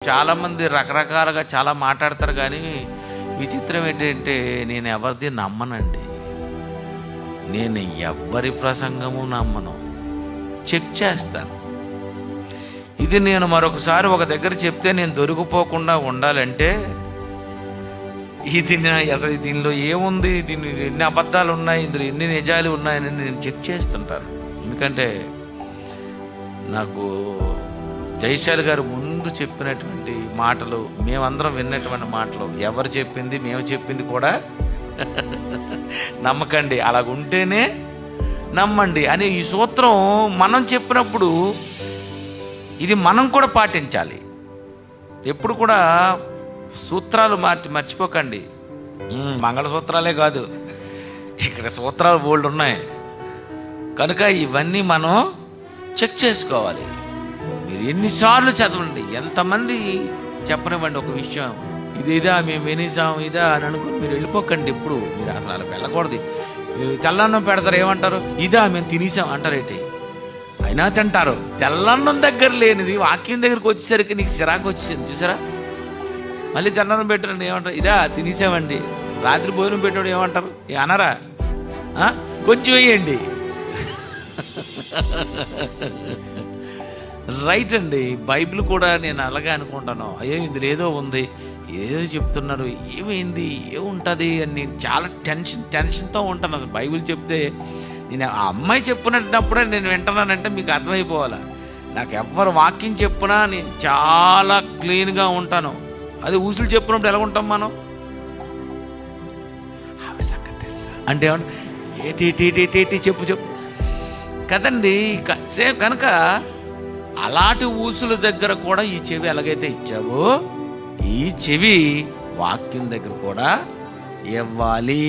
చాలామంది రకరకాలుగా చాలా మాట్లాడతారు, కానీ విచిత్రం ఏంటంటే నేను ఎవరిది నమ్మనండి. నేను ఎవ్వరి ప్రసంగము నమ్మను, చెక్ చేస్తాను. ఇది నేను మరొకసారి ఒక దగ్గర చెప్తే నేను దొరికిపోకుండా ఉండాలంటే ఇది అసలు దీనిలో ఏముంది, దీని ఎన్ని అబద్ధాలు ఉన్నాయి, ఇందులో ఎన్ని నిజాలు ఉన్నాయని నేను చెక్ చేస్తుంటాను. ఎందుకంటే నాకు జైశాల్ గారు ముందు చెప్పినటువంటి మాటలు, మేమందరం విన్నటువంటి మాటలు, ఎవరు చెప్పింది మేము చెప్పింది కూడా నమ్మకండి, అలాగుంటేనే నమ్మండి అని ఈ సూత్రం మనం చెప్పినప్పుడు ఇది మనం కూడా పాటించాలి. ఎప్పుడు కూడా సూత్రాలు మర్చిపోకండి. మంగళసూత్రాలే కాదు, ఇక్కడ సూత్రాలు బోల్డ్ ఉన్నాయి. కనుక ఇవన్నీ మనం చెక్ చేసుకోవాలి. మీరు ఎన్నిసార్లు చదవండి, ఎంతమంది చెప్పనివ్వండి ఒక విషయం, ఇదా మేము వినేసాం ఇదా అని అనుకుని మీరు వెళ్ళిపోకండి. ఎప్పుడు మీరు అసలు అలా వెళ్ళకూడదు. తెల్లన్నం పెడతారు, ఏమంటారు, ఇదా మేము తినేసాం అంటారేంటి? అయినా తింటారు. తెల్లన్నం దగ్గర లేనిది వాక్యం దగ్గరికి వచ్చేసరికి నీకు చిరాకు వచ్చేసింది చూసారా. మళ్ళీ తెల్లన్నం పెట్టండి, ఏమంటారు, ఇదా తినేసామండి. రాత్రి భోజనం పెట్టాడు ఏమంటారు, అనరా, కొంచెం వేయండి. రైట్ అండి. బైబిల్ కూడా నేను అలాగే అనుకుంటాను. అయ్యో ఇందులో ఏదో ఉంది, ఏదో చెప్తున్నారు, ఏమైంది, ఏముంటుంది అని నేను చాలా టెన్షన్తో ఉంటాను. అసలు బైబిల్ చెప్తే నేను ఆ అమ్మాయి చెప్పినప్పుడే నేను వింటున్నానంటే మీకు అర్థమైపోవాలి. నాకు ఎవరు వాక్యం చెప్పినా నేను చాలా క్లీన్గా ఉంటాను. అది ఊసులు చెప్పినప్పుడు ఎలా ఉంటాం మనం, ఆవిడ సంగతి తెలుసా అంటే ఏటి చెప్పు కదండి. సేమ్ కనుక అలాంటి ఊసుల దగ్గర కూడా ఈ చెవి ఎలాగైతే ఇచ్చావో ఈ చెవి వాక్యం దగ్గర కూడా ఇవ్వాలి